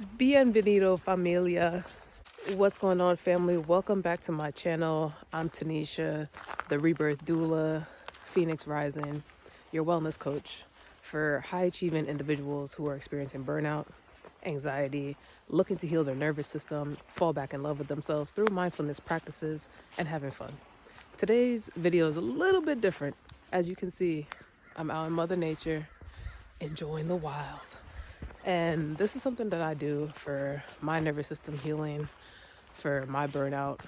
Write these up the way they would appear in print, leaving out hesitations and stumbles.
Bienvenido, familia. What's going on, family? Welcome back to my channel. I'm Tanisha, the Rebirth Doula, Phoenix Rising, your wellness coach for high achieving individuals who are experiencing burnout, anxiety, looking to heal their nervous system, fall back in love with themselves through mindfulness practices, and having fun. Today's video is a little bit different. As you can see, I'm out in Mother Nature, enjoying the wild. And this is something that I do for my nervous system healing, for my burnout,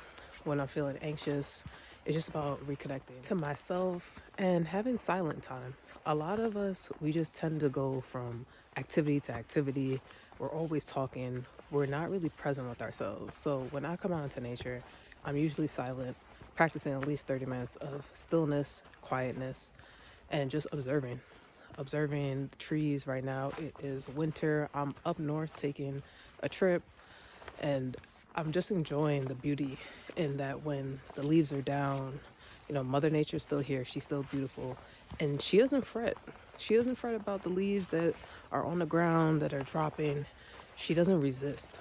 when I'm feeling anxious. It's just about reconnecting to myself and having silent time. A lot of us, we just tend to go from activity to activity. We're always talking. We're not really present with ourselves. So when I come out into nature, I'm usually silent, practicing at least 30 minutes of stillness, quietness, and just observing the trees. Right now it is winter. I'm up north taking a trip, and I'm just enjoying the beauty in that when the leaves are down, Mother Nature's still here. She's still beautiful, and she doesn't fret. She doesn't fret about the leaves that are on the ground that are dropping. She doesn't resist.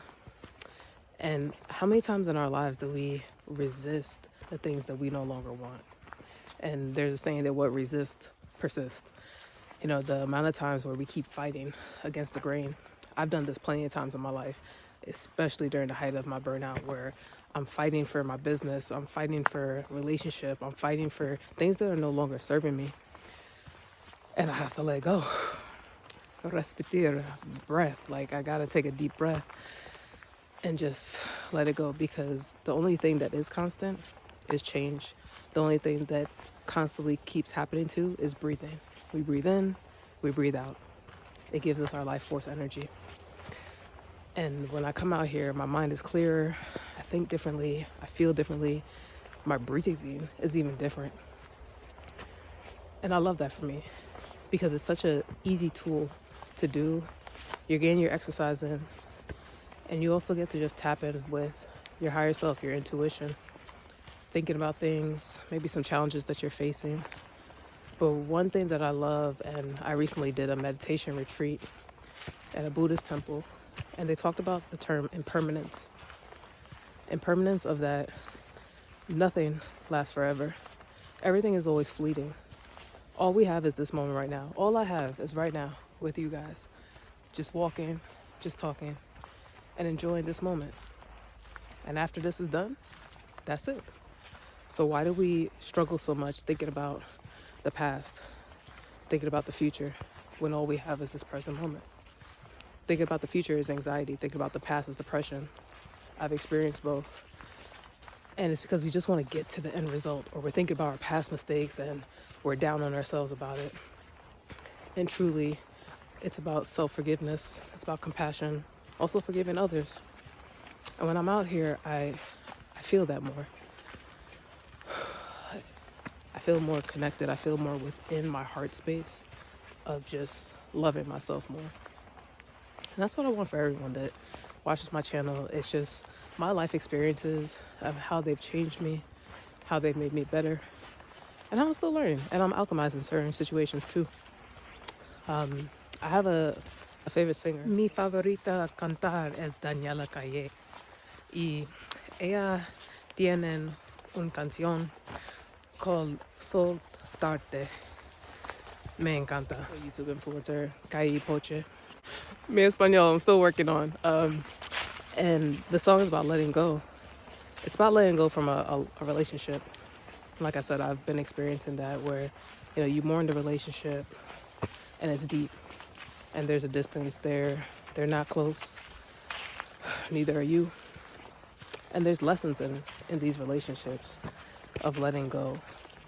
And how many times in our lives do we resist the things that we no longer want? And there's a saying that what resists persists. The amount of times where we keep fighting against the grain. I've done this plenty of times in my life, especially during the height of my burnout, where I'm fighting for my business, I'm fighting for relationship, I'm fighting for things that are no longer serving me. And I have to let go. Respirar, breath. Like, I gotta take a deep breath and just let it go, because the only thing that is constant is change. The only thing that constantly keeps happening too is breathing. We breathe in, we breathe out. It gives us our life force energy. And when I come out here, my mind is clearer. I think differently. I feel differently. My breathing is even different. And I love that for me, because it's such an easy tool to do. You're getting your exercise in, and you also get to just tap in with your higher self, your intuition, thinking about things, maybe some challenges that you're facing. But one thing that I love, and I recently did a meditation retreat at a Buddhist temple, and they talked about the term impermanence. Impermanence of that nothing lasts forever. Everything is always fleeting. All we have is this moment right now. All I have is right now with you guys. Just walking, just talking, and enjoying this moment. And after this is done, that's it. So why do we struggle so much thinking about the past, thinking about the future, when all we have is this present moment? Thinking about the future is anxiety. Thinking about the past is depression. I've experienced both. And it's because we just want to get to the end result, or we're thinking about our past mistakes and we're down on ourselves about it. And truly, it's about self-forgiveness. It's about compassion, also forgiving others. And when I'm out here, I feel that more. I feel more connected. I feel more within my heart space of just loving myself more. And that's what I want for everyone that watches my channel. It's just my life experiences of how they've changed me, how they've made me better, and how I'm still learning. And I'm alchemizing certain situations too. I have a favorite singer. Mi favorita cantar es Daniella Calle. Y ella tiene una canción called Soltarte. Me encanta. A YouTube influencer, Calle y Poche. Mi español, I'm still working on. And the song is about letting go. It's about letting go from a relationship. Like I said, I've been experiencing that where, you mourn the relationship and it's deep and there's a distance there. They're not close. Neither are you. And there's lessons in these relationships of letting go.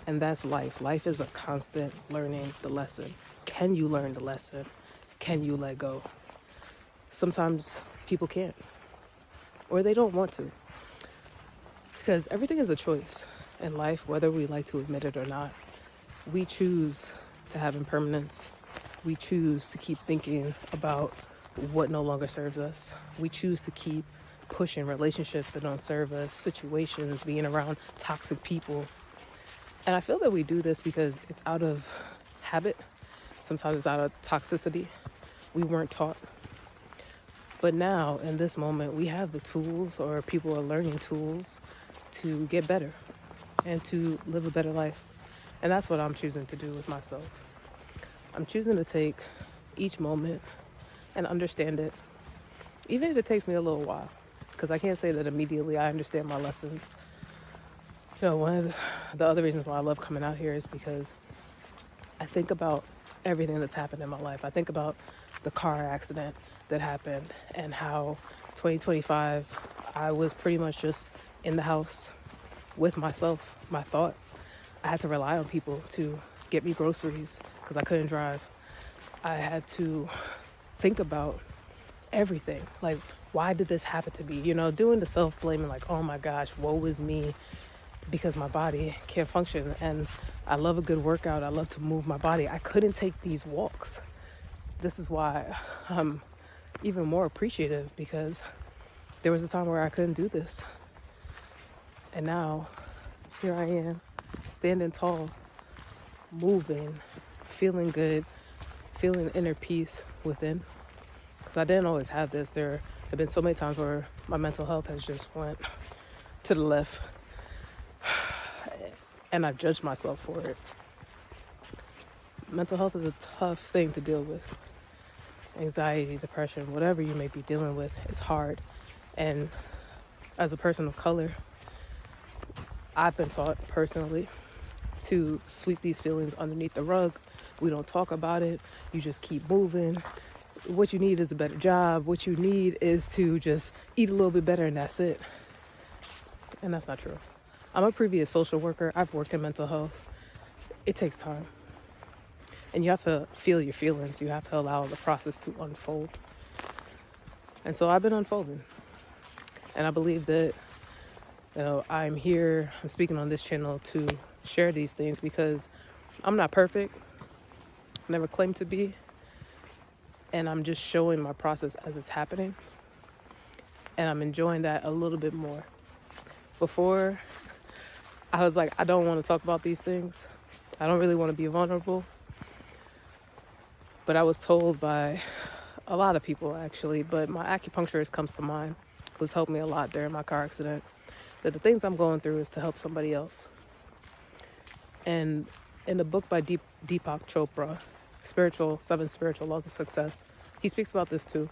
And that's life. Life is a constant learning the lesson. Can you learn the lesson? Can you let go? Sometimes people can't, or they don't want to, because everything is a choice in life, whether we like to admit it or not. We choose to have impermanence. We choose to keep thinking about what no longer serves us. We choose to keep pushing relationships that don't serve us, situations, being around toxic people. And I feel that we do this because it's out of habit. Sometimes it's out of toxicity. We weren't taught. But now, in this moment, we have the tools, or people are learning tools to get better and to live a better life. And that's what I'm choosing to do with myself. I'm choosing to take each moment and understand it, even if it takes me a little while, because I can't say that immediately I understand my lessons. One of the other reasons why I love coming out here is because I think about everything that's happened in my life. I think about the car accident that happened and how 2025, I was pretty much just in the house with myself, my thoughts. I had to rely on people to get me groceries because I couldn't drive. I had to think about everything. Like, why did this happen to me? Doing the self-blaming, like, oh my gosh, woe is me, because my body can't function. And I love a good workout. I love to move my body. I couldn't take these walks. This is why I'm even more appreciative, because there was a time where I couldn't do this. And now, here I am, standing tall, moving, feeling good, feeling inner peace within. Because I didn't always have this. There have been so many times where my mental health has just went to the left. And I judged myself for it. Mental health is a tough thing to deal with. Anxiety, depression, whatever you may be dealing with, it's hard. And as a person of color, I've been taught personally to sweep these feelings underneath the rug. We don't talk about it. You just keep moving. What you need is a better job. What you need is to just eat a little bit better, and that's it. And that's not true. I'm a previous social worker. I've worked in mental health. It takes time. And you have to feel your feelings. You have to allow the process to unfold. And so I've been unfolding. And I believe that, I'm here, I'm speaking on this channel to share these things, because I'm not perfect. Never claimed to be. And I'm just showing my process as it's happening. And I'm enjoying that a little bit more. Before, I was like, I don't want to talk about these things. I don't really want to be vulnerable. But I was told by a lot of people, actually, but my acupuncturist comes to mind, who's helped me a lot during my car accident, that the things I'm going through is to help somebody else. And in the book by Deepak Chopra, Seven Spiritual Laws of Success, he speaks about this too.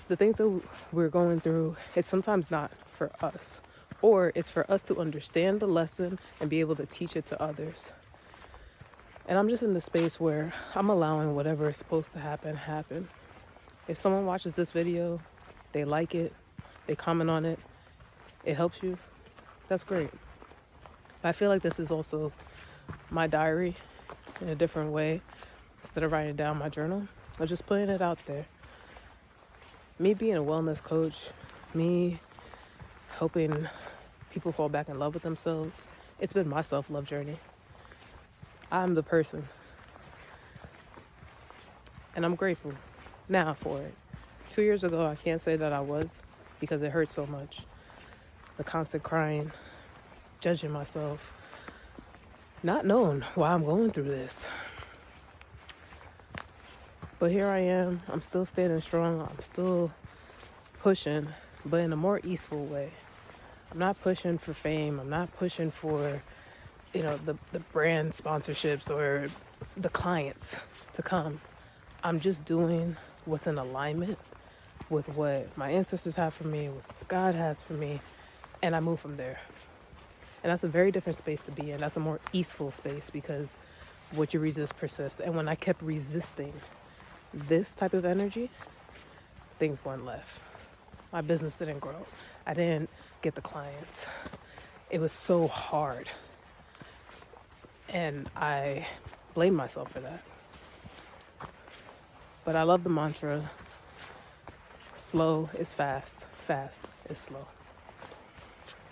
The things that we're going through, it's sometimes not for us, or it's for us to understand the lesson and be able to teach it to others. And I'm just in the space where I'm allowing whatever is supposed to happen. If someone watches this video, they like it, they comment on it, it helps you, that's great. I feel like this is also my diary in a different way. Instead of writing down my journal, I'm just putting it out there. Me being a wellness coach, me helping people fall back in love with themselves, it's been my self-love journey. I'm the person. And I'm grateful now for it. 2 years ago, I can't say that I was, because it hurt so much. The constant crying, judging myself, not knowing why I'm going through this. But here I am. I'm still standing strong. I'm still pushing, but in a more easeful way. I'm not pushing for fame. I'm not pushing for the brand sponsorships or the clients to come. I'm just doing what's in alignment with what my ancestors have for me, with what God has for me, and I move from there. And that's a very different space to be in. That's a more easeful space, because what you resist persists. And when I kept resisting this type of energy, things went left. My business didn't grow. I didn't get the clients. It was so hard. And I blame myself for that. But I love the mantra, slow is fast, fast is slow.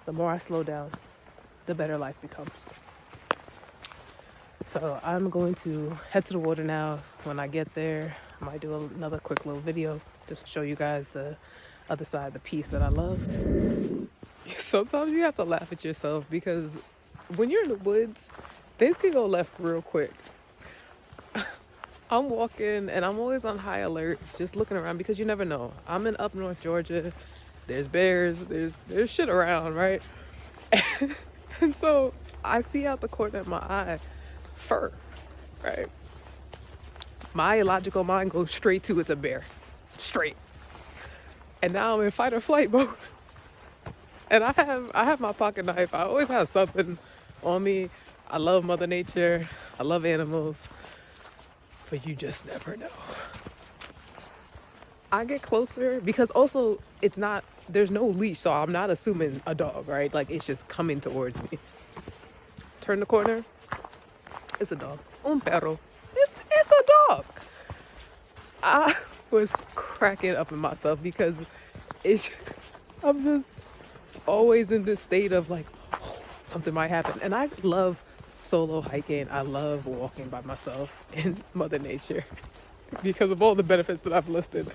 The more I slow down, the better life becomes. So I'm going to head to the water now. When I get there, I might do another quick little video just to show you guys the other side, the piece that I love. Sometimes you have to laugh at yourself, because when you're in the woods, things can go left real quick. I'm walking and I'm always on high alert, just looking around because you never know. I'm in up north Georgia. There's bears, there's shit around, right? And so I see out the corner of my eye fur, right? My illogical mind goes straight to it's a bear. Straight. And now I'm in fight or flight mode. And I have my pocket knife. I always have something on me. I love Mother Nature. I love animals. But you just never know. I get closer because also there's no leash, so I'm not assuming a dog, right? Like it's just coming towards me. Turn the corner. It's a dog. Un perro. It's a dog. I was cracking up in myself because I'm just always in this state of like, oh, something might happen. And I love solo hiking. I love walking by myself in Mother Nature because of all the benefits that I've listed.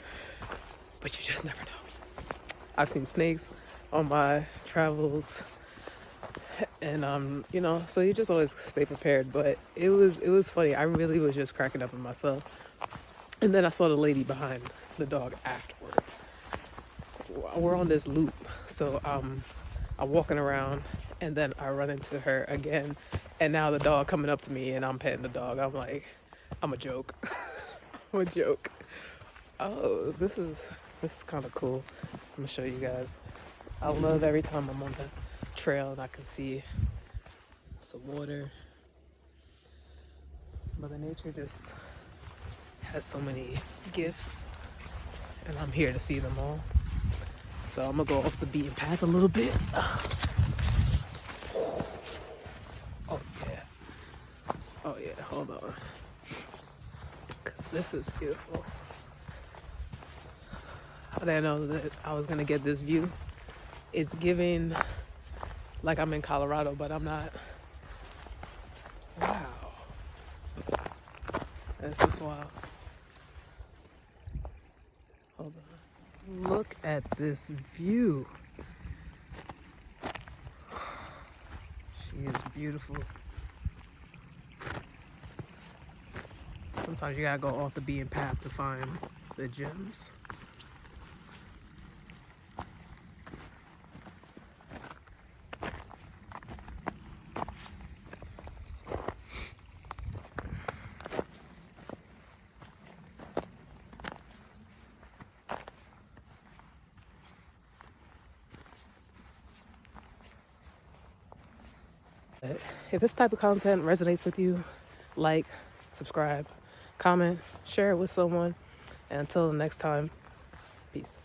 But you just never know. I've seen snakes on my travels. And so you just always stay prepared. But it was funny. I really was just cracking up in myself. And then I saw the lady behind the dog afterwards. We're on this loop. So I'm walking around and then I run into her again. And now the dog coming up to me and I'm petting the dog. I'm like, I'm a joke. I'm a joke. Oh, this is kind of cool. I'm gonna show you guys. I love every time I'm on the trail and I can see some water. Mother Nature just has so many gifts and I'm here to see them all. So I'm gonna go off the beaten path a little bit. Oh yeah, hold on. Cause this is beautiful. How did I know that I was gonna get this view? It's giving like I'm in Colorado, but I'm not. Wow. That's so wild. Hold on. Look at this view. She is beautiful. Sometimes you gotta go off the beaten path to find the gems. If this type of content resonates with you, like, subscribe, comment, share it with someone. And until the next time, peace.